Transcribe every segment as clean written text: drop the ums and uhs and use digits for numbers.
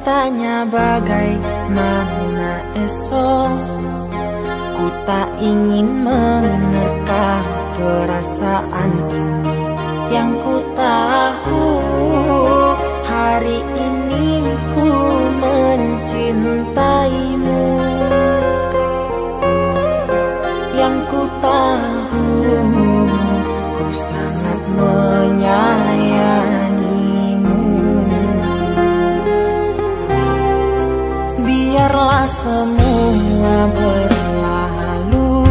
tanya bagaimana esok, ku tak ingin menerka perasaan ini. Yang ku tahu hari ini ku mencintaimu. Yang ku tahu ku sangat menyayangimu. Biarlah semua berlalu,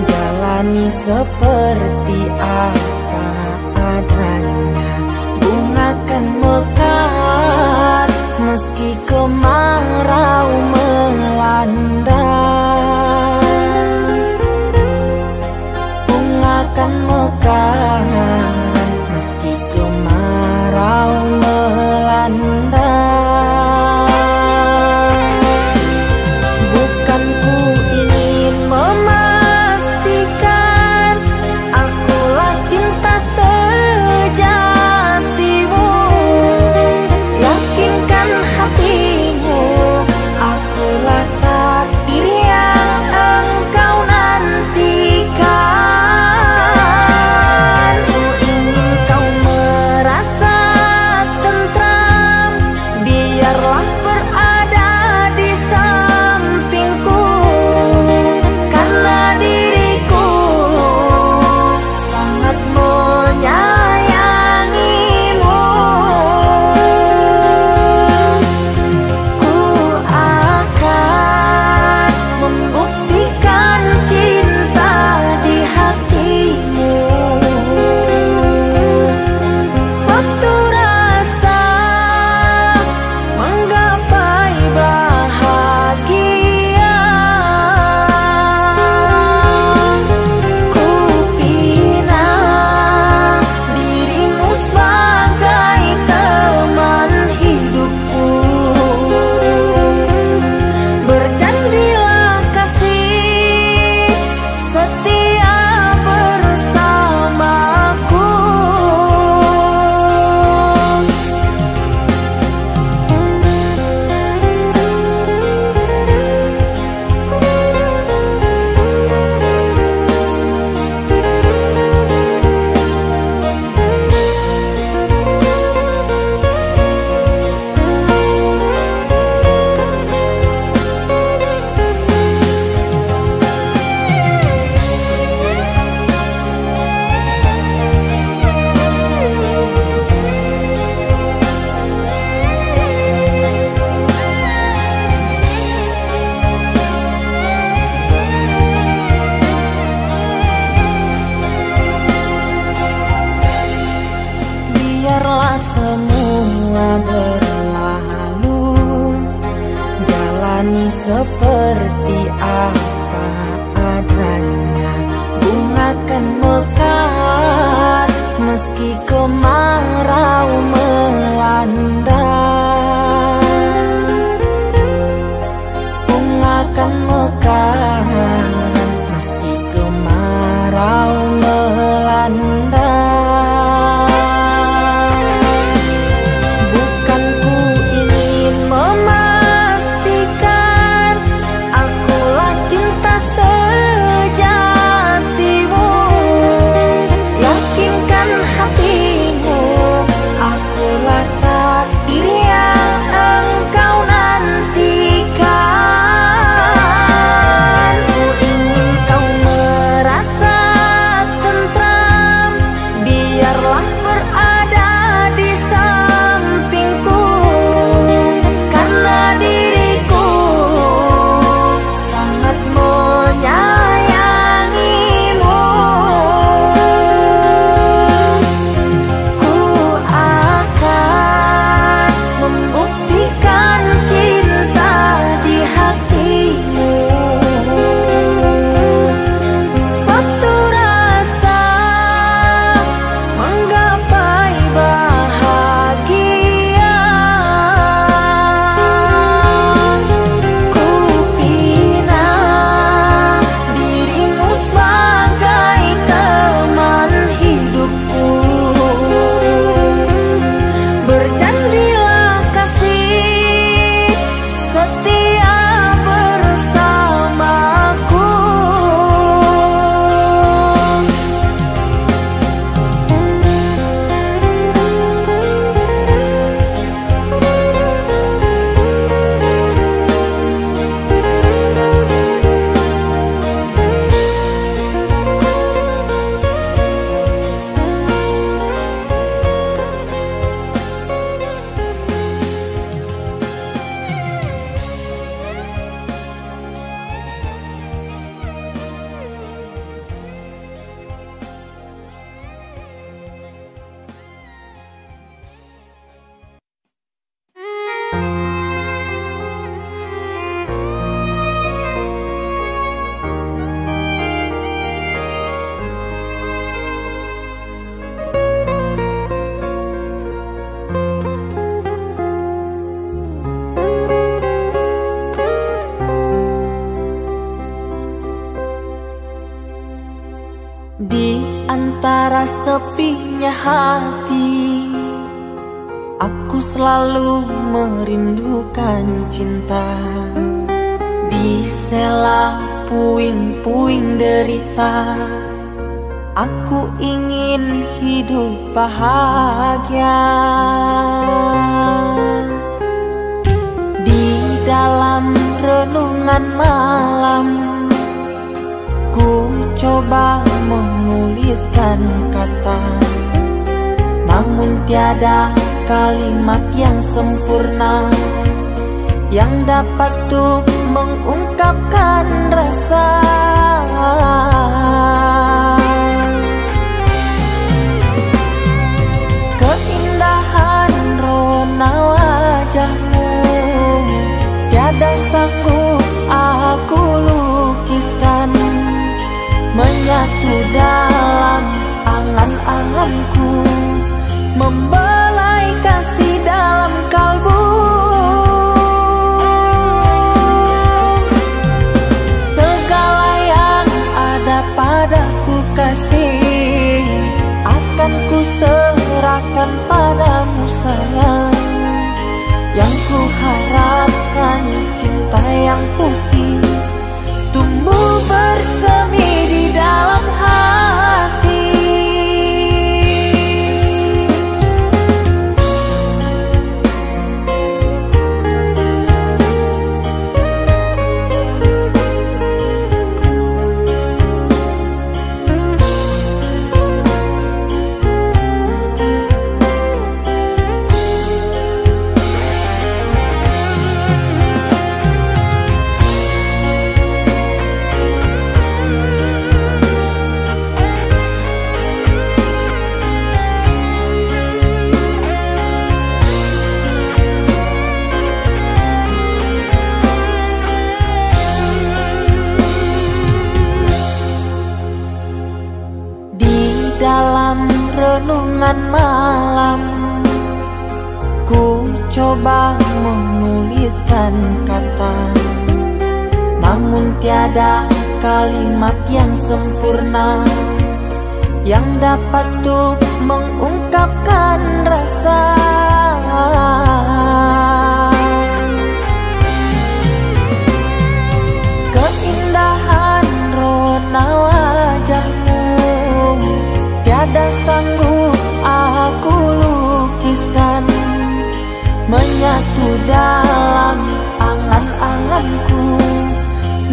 jalani seperti apa adanya. Bunga kan mekar meski kemarau melanda. Bunga kan mekar meski kemarau melanda. Bukan ku ingin memastikan akulah cinta sejatimu. Yakinkan hatimu akulah takdir yang Di antara sepinya hati, aku selalu merindukan cinta. Di sela puing-puing derita, aku ingin hidup bahagia. Di dalam renungan malam, ku coba menuliskan kata, namun tiada kalimat yang sempurna yang dapat untuk mengungkapkan rasa. Keindahan rona wajahmu tiada sanggup aku lukiskan, menyatu dalam angan-anganku, membelai kasih dalam kalbu. Segala yang ada padaku kasih, akan ku serahkan padamu sayang. Yang ku harapkan cinta yang putih tumbuh bersemi di dalam hati. Renungan malam, ku coba menuliskan kata, namun tiada kalimat yang sempurna yang dapat untuk mengungkapkan rasa. Keindahan rona wajahmu tiada sanggup aku lukiskan, menyatu dalam angan-anganku,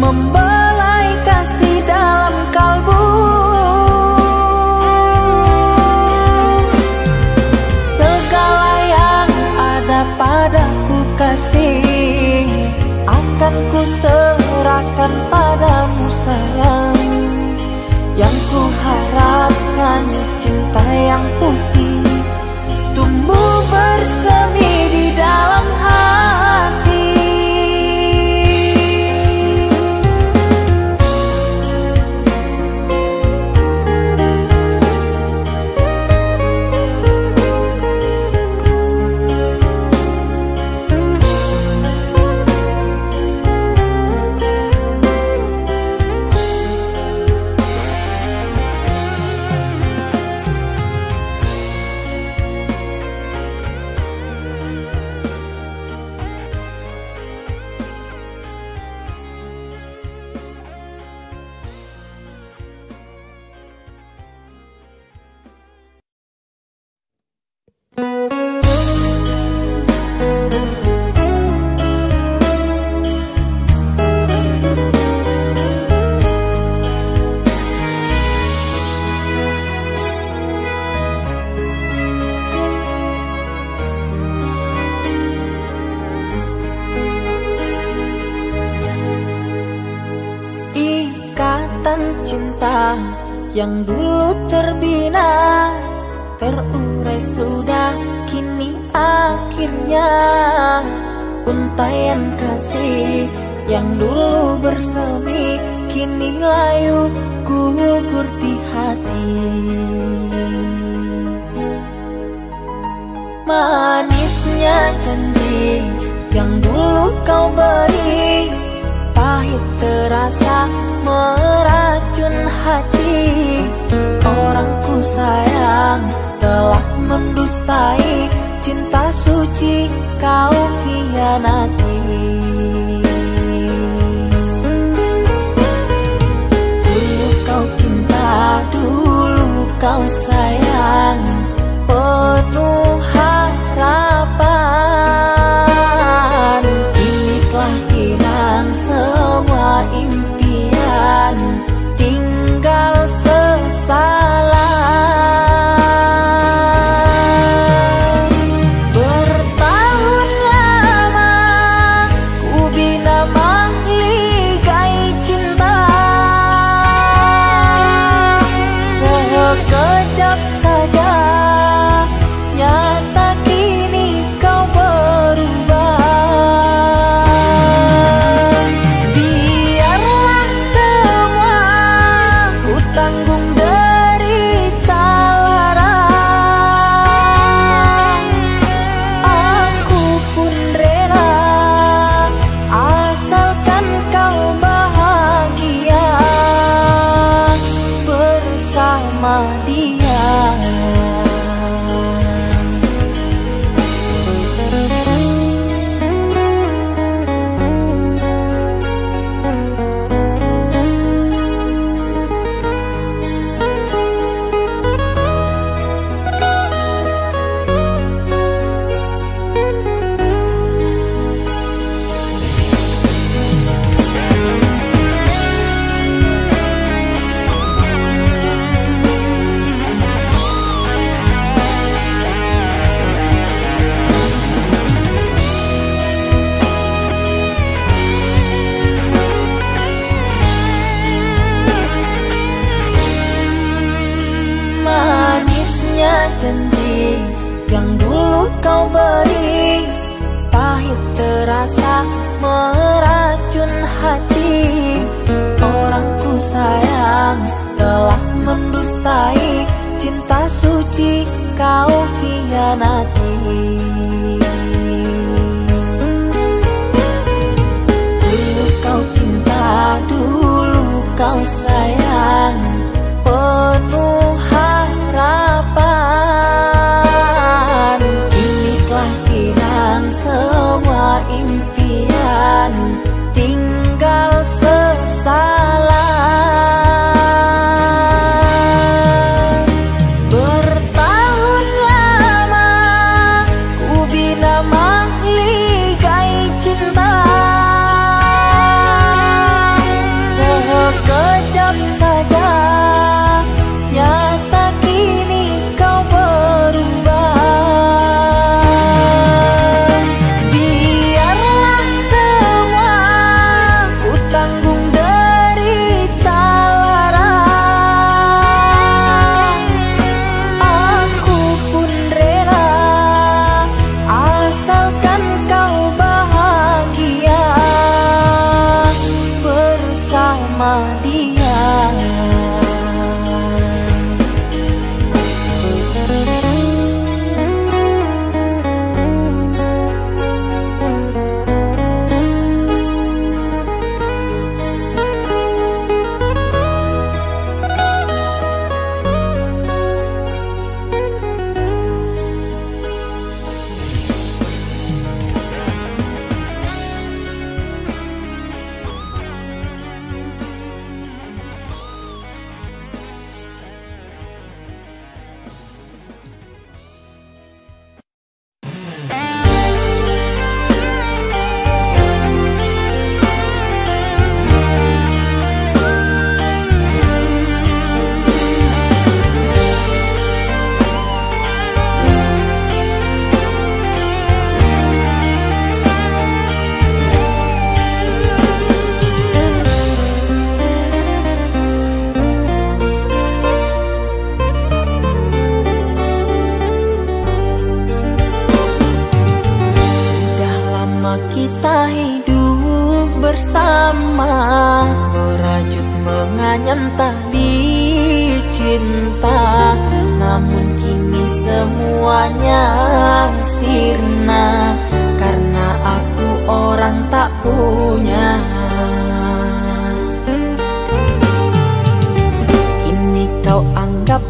membelai kasih dalam kalbu. Segala yang ada padaku kasih, akan ku serahkan padamu sayang. Yang ku harapkan cinta yang putih tumbuh bersemi di dalam hati. Cinta yang dulu terbina, terurai sudah kini akhirnya. Untaian kasih yang dulu bersemi, kini layu gugur di hati. Manisnya janji yang dulu kau beri, pahit terasa meracun hati. Orang ku sayang telah mendustai cinta suci kau hianati. Dulu kau cinta, dulu kau sayang, penuh harapan. Kini telah hilang semua impian, tinggal sesalan. Bertahun lama ku bina mahligai cinta, sekejap saja nyata kini kau berubah. Biarlah semua ku tanggung derita lara, aku pun rela asalkan kau bahagia bersama dia. Manisnya janji yang dulu kau beri, pahit terasa meracun hati. Orang ku sayang telah mendustai cinta suci kau hianati. Dulu kau cinta, dulu kau sayang, penuh harapan. Kini telah hilang semua impian, tinggal sesalan. Bertahun lama ku bina mahligai cinta, sekejap saja nyata kini kau berubah. Biarlah semua ku tanggung derita lara, aku pun rela asalkan kau bahagia bersama dia. Kita hidup bersama, merajut menganyam tali cinta. Namun kini semuanya sirna, karena aku orang tak punya. Kini kau anggap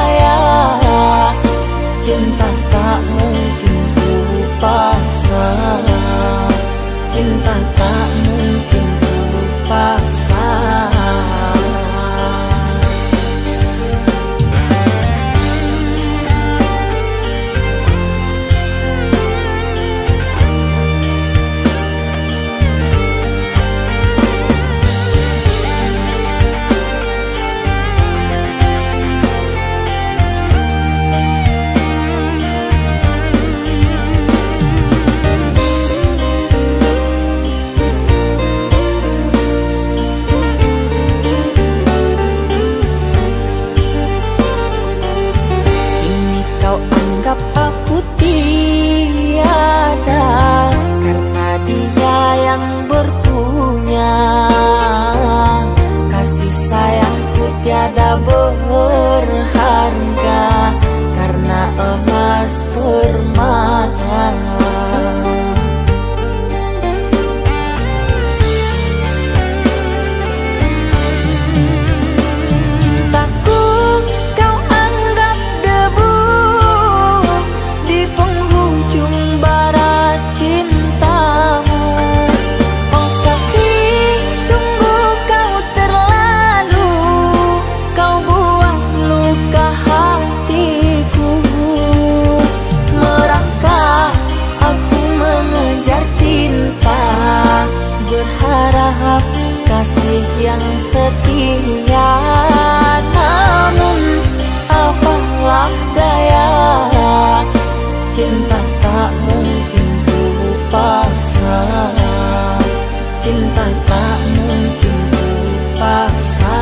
daya. Cinta tak mungkin ku paksa, cinta tak mungkin ku paksa. Aku tiada karena dia yang berpunya. Kasih sayangku tiada berharga karena emas permata. Berharap kasih yang setia, namun apalah daya. Cinta tak mungkin ku paksa, cinta tak mungkin ku paksa.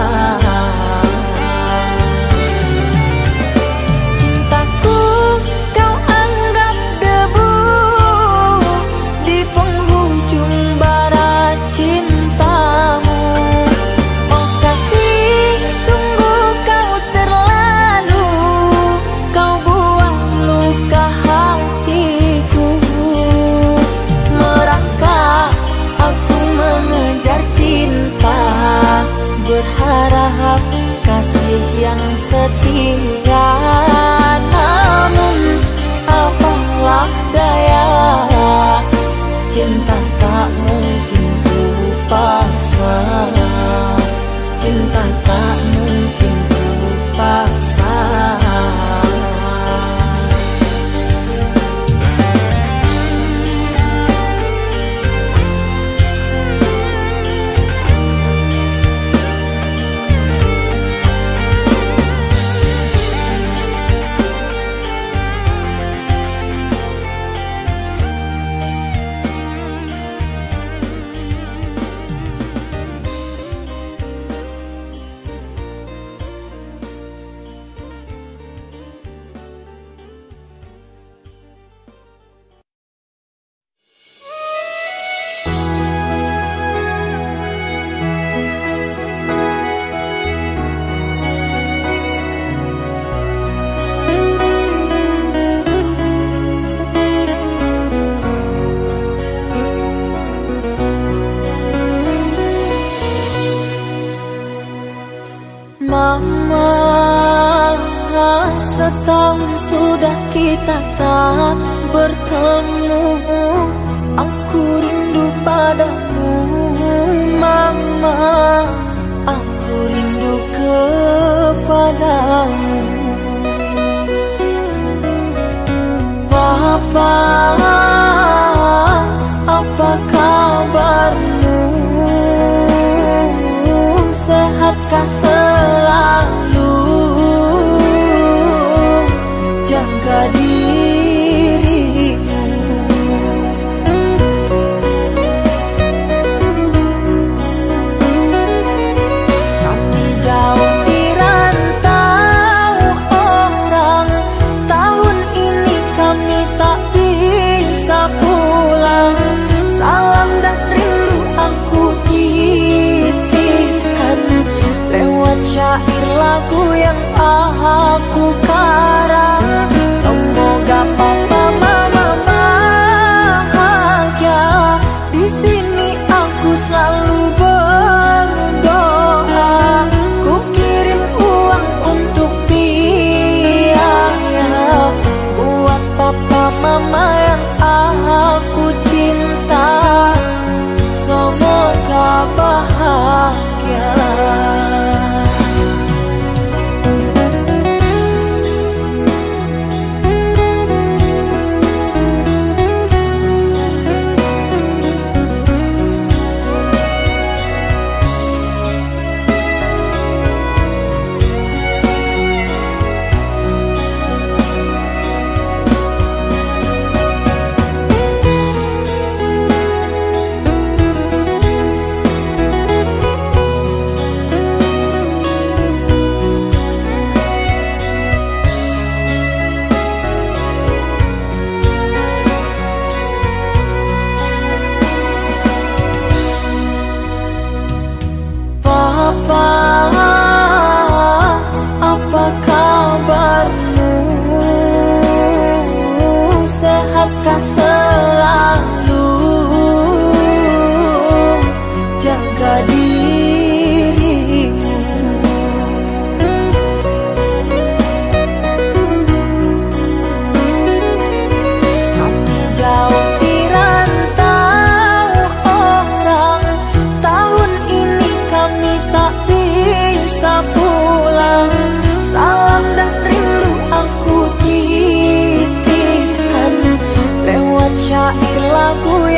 Cintaku kau anggap debu di penghujung bara cintamu. Oh kasih, sungguh kau terlalu, kau buang luka hatiku. Merangkak aku mengejar cinta, berharap kasih yang setia, namun apalah daya. Cinta tak mungkin ku paksa, cinta tak mungkin ku paksa. Mama, setahun sudah kita tak bertemu. Aku rindu padamu Mama, aku rindu kepadamu. Papa, apa kabarmu? Sehatkah selalu? Jaga dirimu. Kami jauh di rantau orang, tahun ini kami tak bisa pulang. Salam dan rindu aku titipkan lewat syair lagu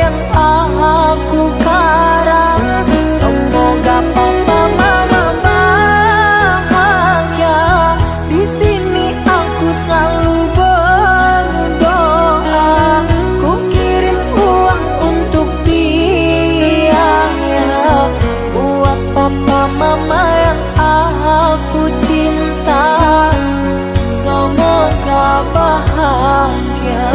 yang aku karang. Semoga papa mama bahagia. Di sini aku selalu berdoa. Ku kirim uang untuk biaya buat papa mama yang aku cinta. Semoga bahagia.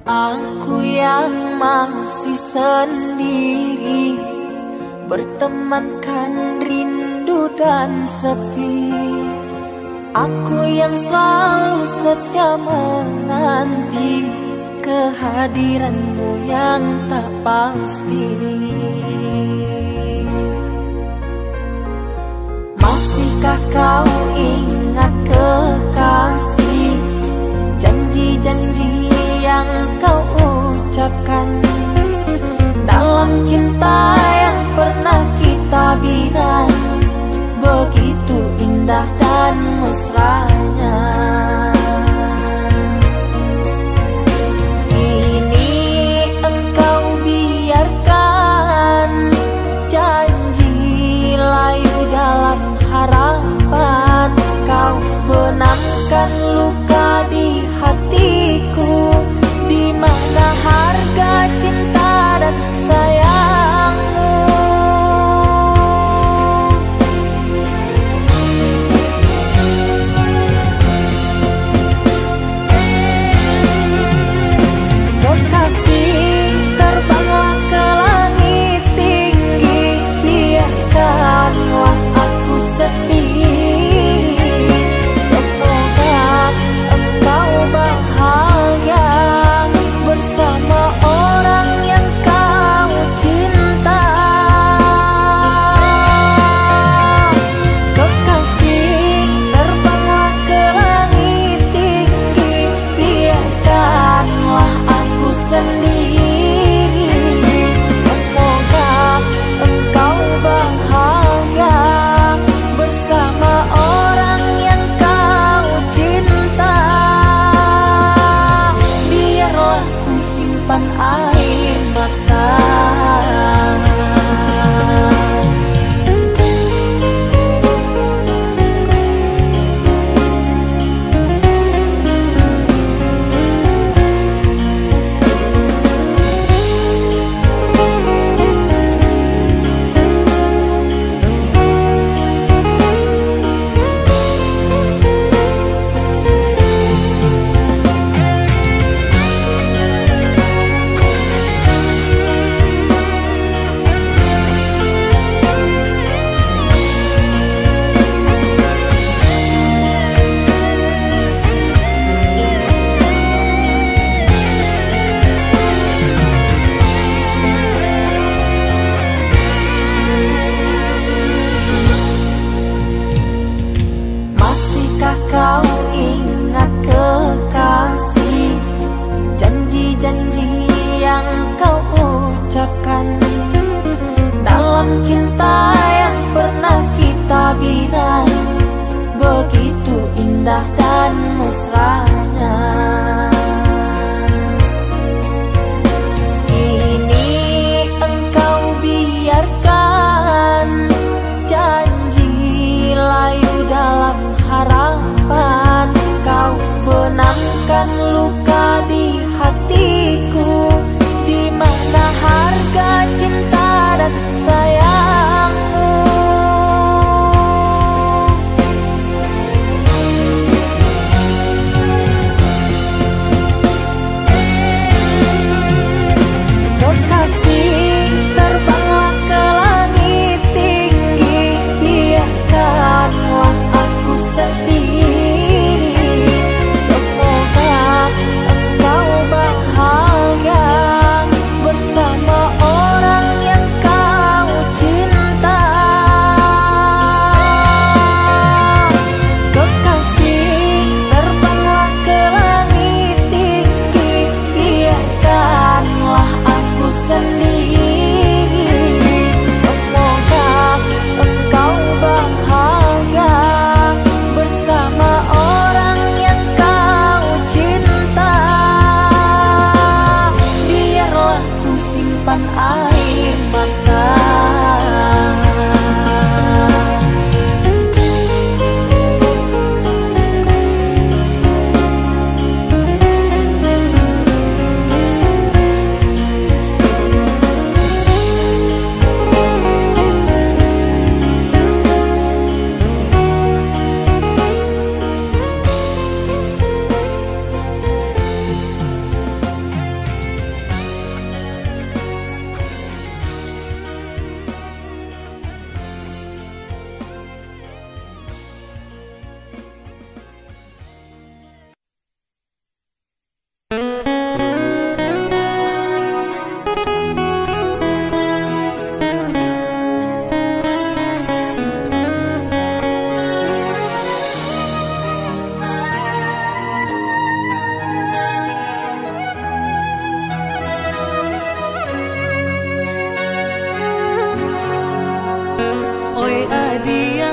Aku yang masih sendiri, bertemankan rindu dan sepi. Aku yang selalu setia menanti kehadiranmu yang tak pasti. Masihkah kau ingat kekasih, janji-janji yang kau ucapkan dalam cinta yang pernah kita bina, begitu indah dan mesranya. Kini engkau biarkan janji layu dalam harapan. Kau benamkan luka di hatiku, di mana harga cinta dan sayangmu. Kekasih, terbanglah ke langit tinggi, biarkanlah aku sendiri. Semoga engkau bahagia bersama orang yang kau cinta. Kekasih, terbanglah ke langit tinggi, biarkanlah aku sendiri. Semoga engkau bahagia bersama orang yang kau cinta. Biarlah ku simpan air mata. Masihkah kau ingat kekasih, janji-janji yang kau ucapkan dalam cinta yang pernah kita bina, begitu indah dan mesranya. Kini engkau biarkan janji layu dalam harapan. Kau benamkan luka di hatiku, di mana harga cinta dan sayangmu.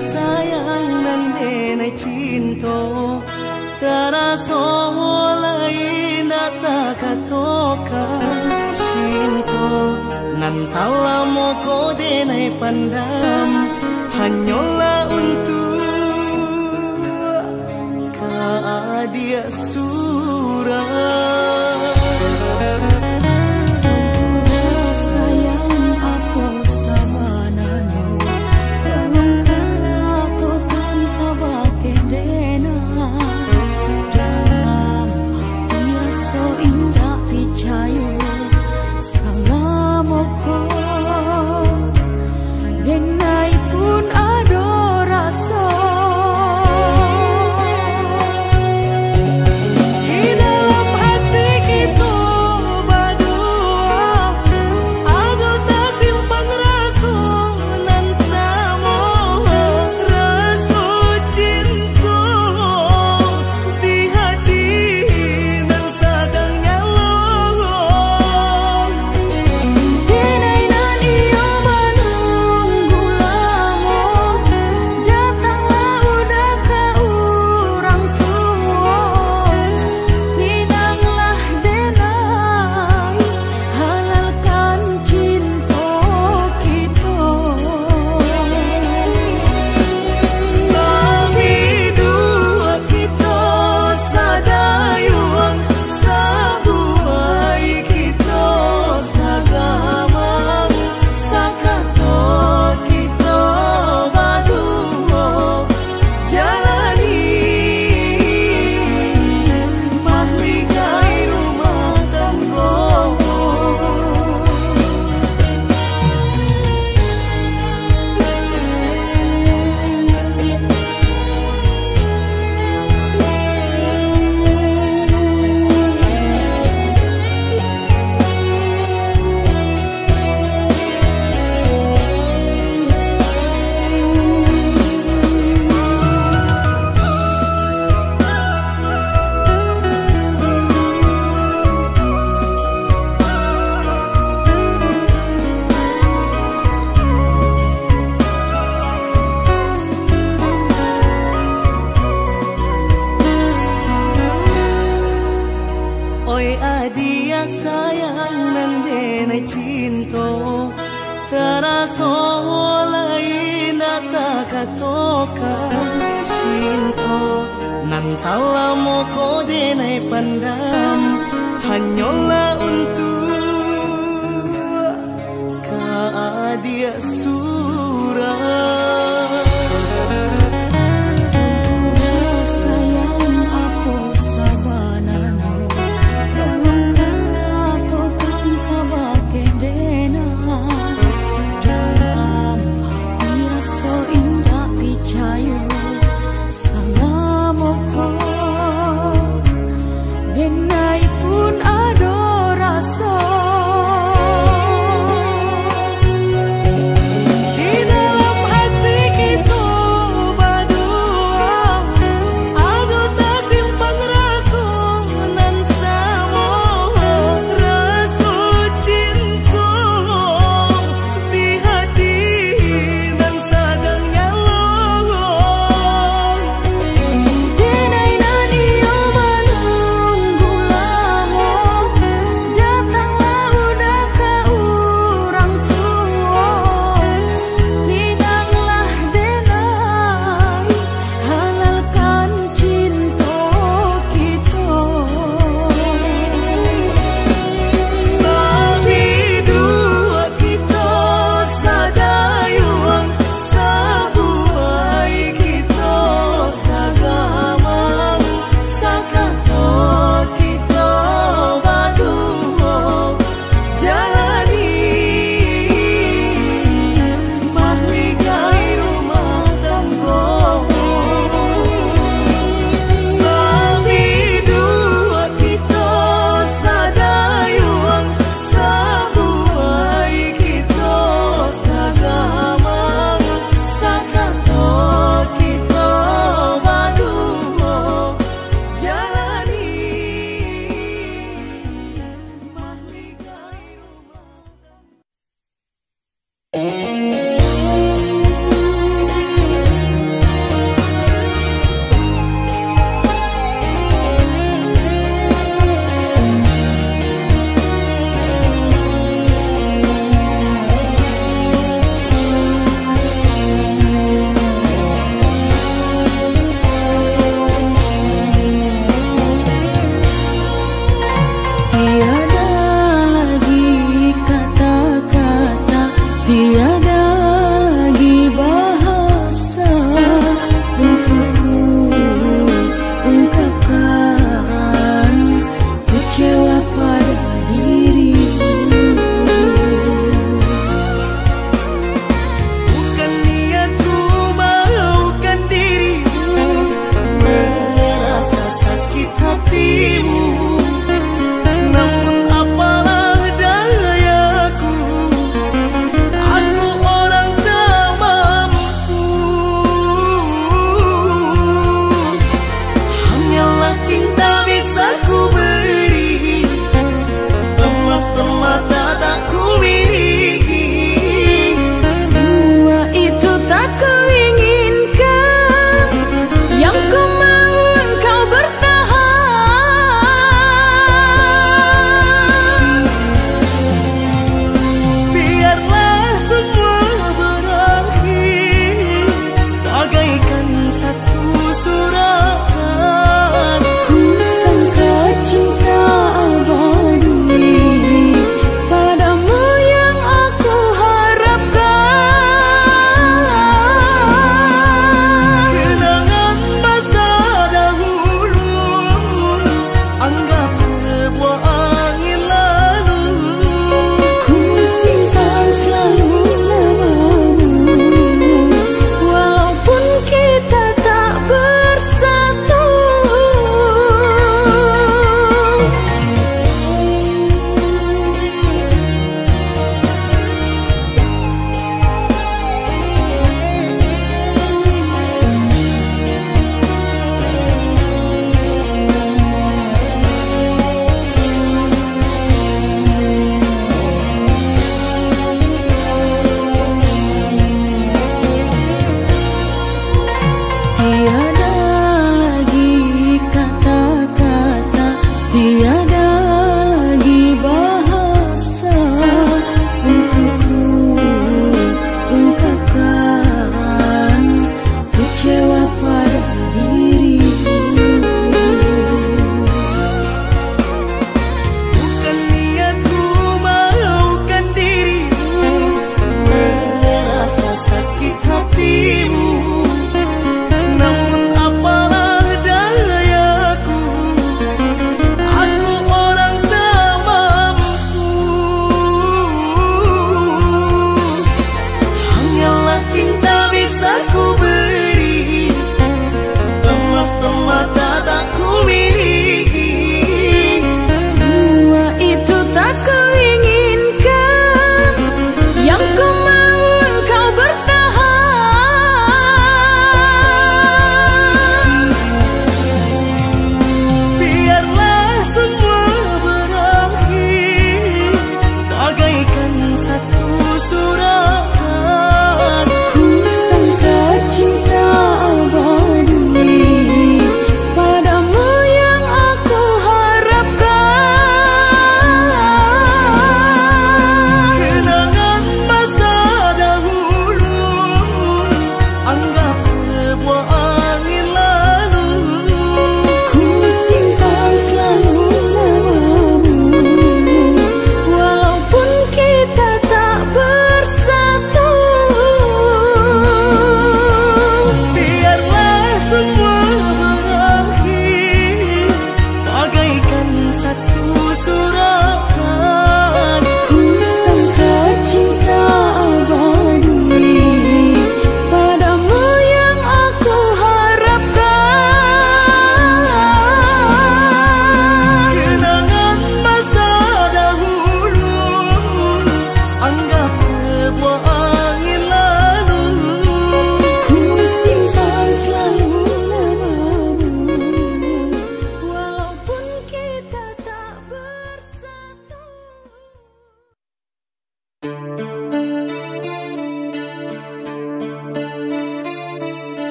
sayang nan denai cinta terasa lain data katokan cinta nan salah mo ko denai pandam hanyalah untuk dia surah. Dia sayang nan denai cinta terasa lain data katokan cinta nan salah mo ko denai pandam hanyalah untuk dia surah. Tiada lagi bahasa untuk ku ungkapkan kecewa pada dirimu. Bukan niatku maukan dirimu, merasa sakit hatimu. Namun apalah dayaku, aku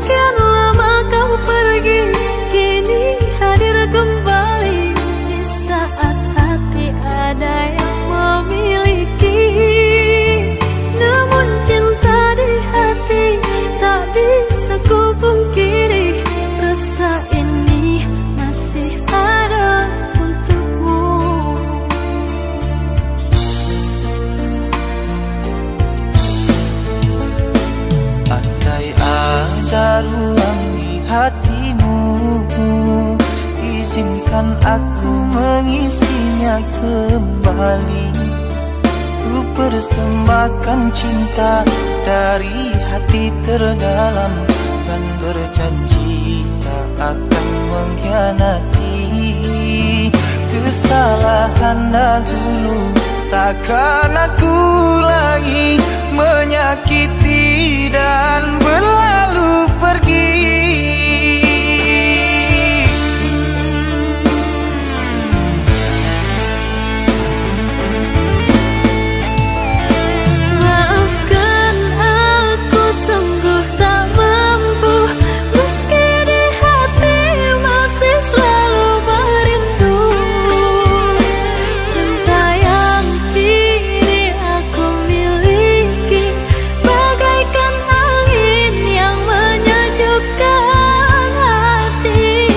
Sekian lama kau pergi, kini hadir kembali di saat hati ada yang memiliki. Namun cinta di hati tak bisa ku pungkiri, rasa ini masih ada untukmu. Andai ada ruang di hatimu, izinkan aku mengisinya kembali. Ku persembahkan cinta dari hati terdalam, dan berjanji tak akan mengkhianati. Kesalahan dahulu takkan aku lagi menyakiti dan berlalu pergi. Maafkan aku sungguh tak mampu, meski di hati masih selalu merindu. Cinta yang kini aku miliki bagaikan angin yang menyejukkan hati.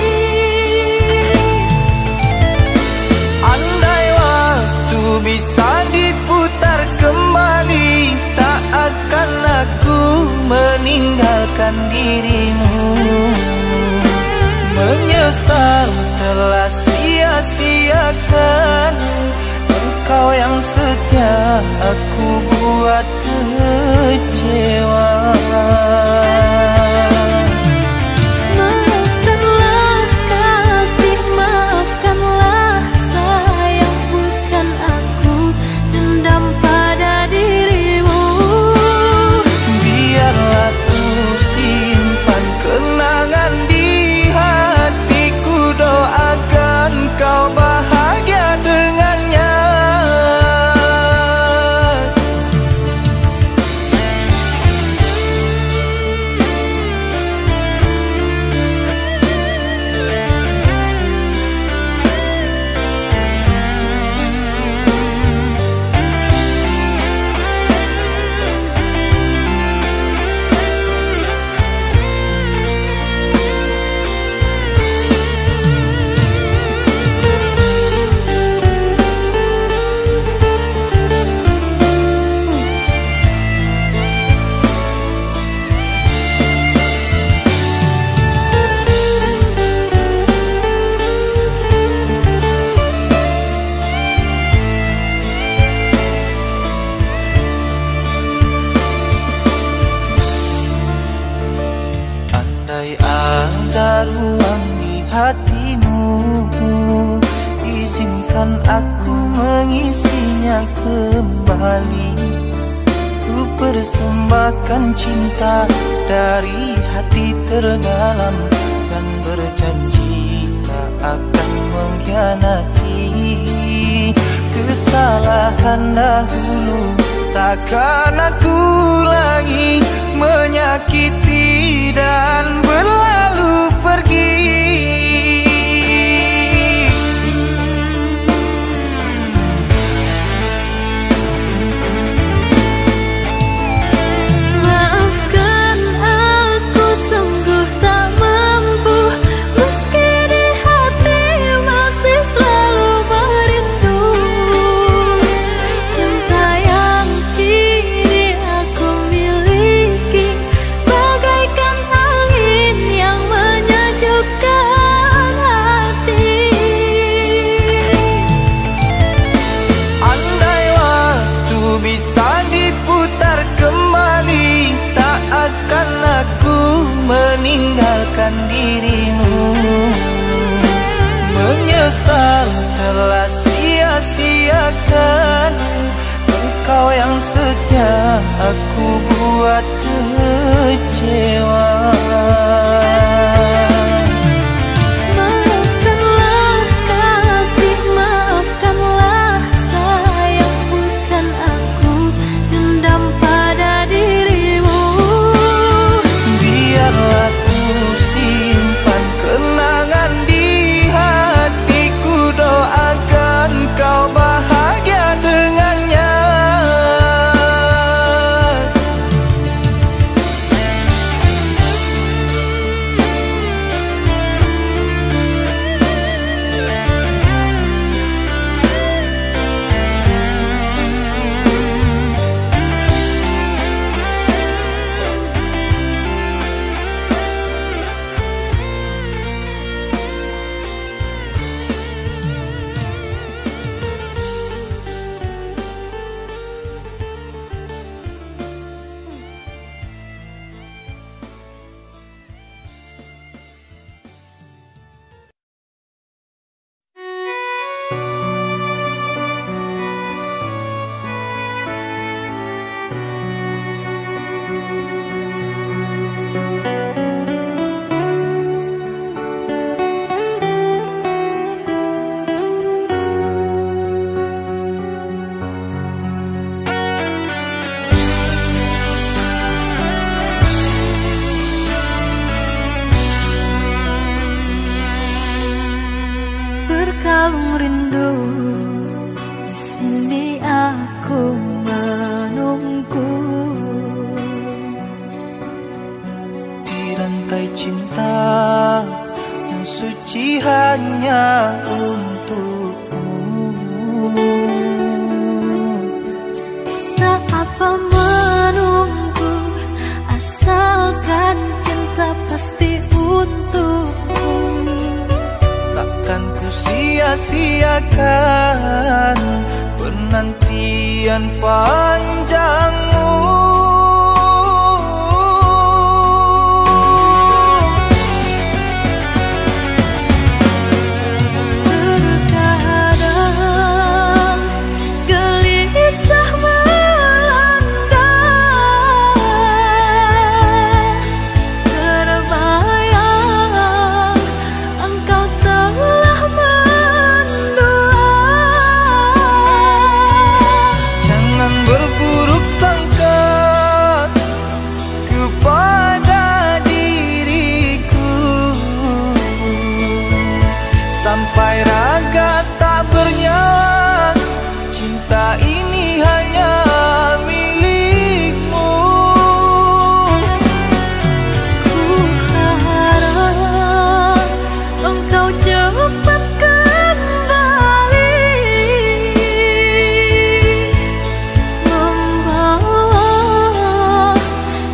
Andai waktu bisa diputar kembali, tak akan aku meninggalkan dirimu. Menyesal telah sia-siakan engkau yang setia, aku buat kecewa. Maafkanlah kasih, maafkanlah sayang, bukan aku dendam pada dirimu. Biarlah ku simpan kenangan di hatiku, doakan kau bahagia dengannya. Andai ada ruang di hatimu, izinkan aku mengisinya kembali. Ku persembahkan cinta dari hati terdalam, dan berjanji tak akan mengkhianati. Kesalahan dahulu takkan aku lagi menyakiti dan berlalu pergi. Maafkan aku sungguh tak mampu, meski di hati masih selalu merindu. Cinta yang kini aku miliki bagaikan angin yang menyejukkan hati. Andai waktu bisa diputar kembali, tak akan aku meninggalkan dirimu. Menyesal telah sia-siakan engkau yang setia, aku buat kecewa. Maafkanlah kasih, maafkanlah sayang, bukan aku dendam pada dirimu. Biarlah rantai cinta yang suci hanya untukmu. Tak apa menunggu, asalkan cinta pasti untukmu. Takkan ku sia-siakan penantian panjangmu. Terkadang gelisah melanda, terbayang engkau telah mendua. Jangan berburuk sangka kepada diriku, sampai raga tak bernyawa. Cinta ini hanya milikmu. Ku harap engkau cepat kembali, membawa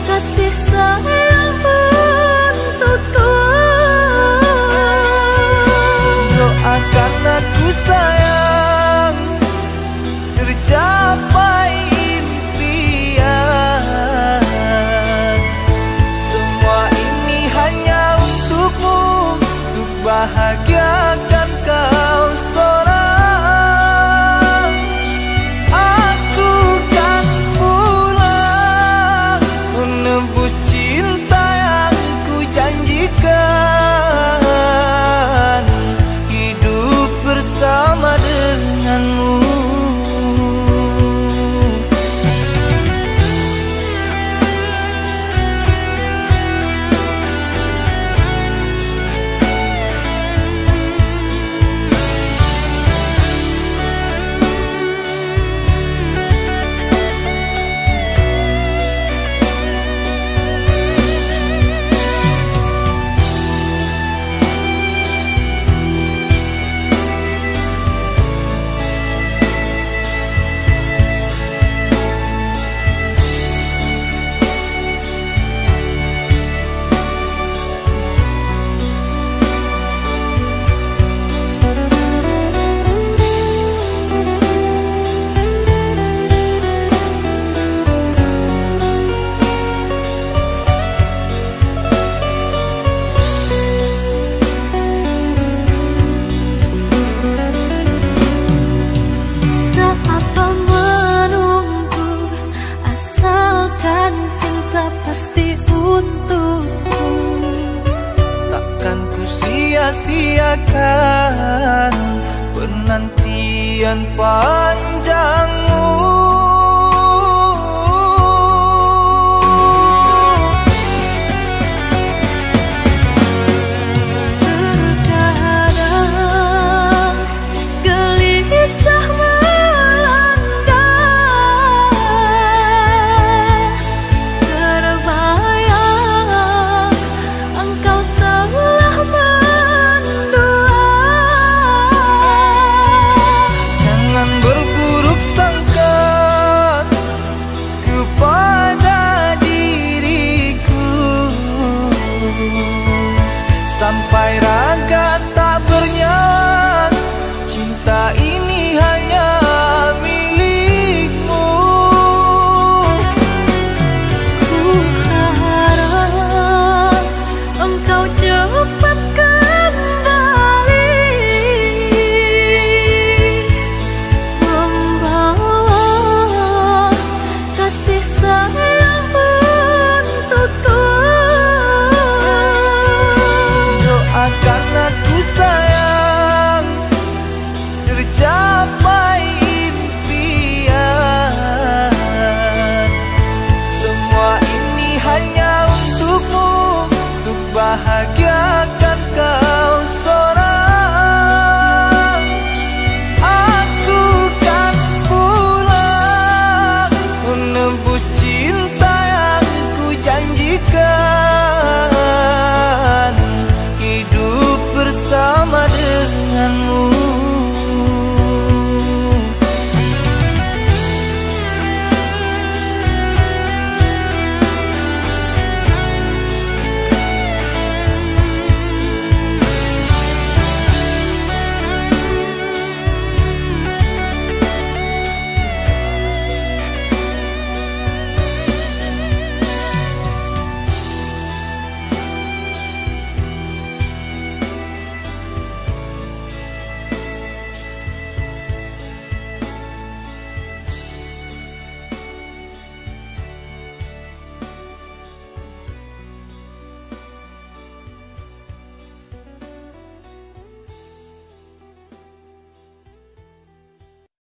kasih sayang untukku. Doakan aku sayang, tercapai impian. Semua ini hanya untukmu, untuk bahagiakan kau seorang. Aku kan pulang menebus cinta yang ku janjikan, hidup bersama denganmu. Tak apa menunggu, asalkan cinta pasti untukmu. Takkan ku sia-siakan penantian panjangmu. Terkadang gelisah melanda, terbayang engkau telah mendua. Jangan berburuk sangka kepada diriku, sampai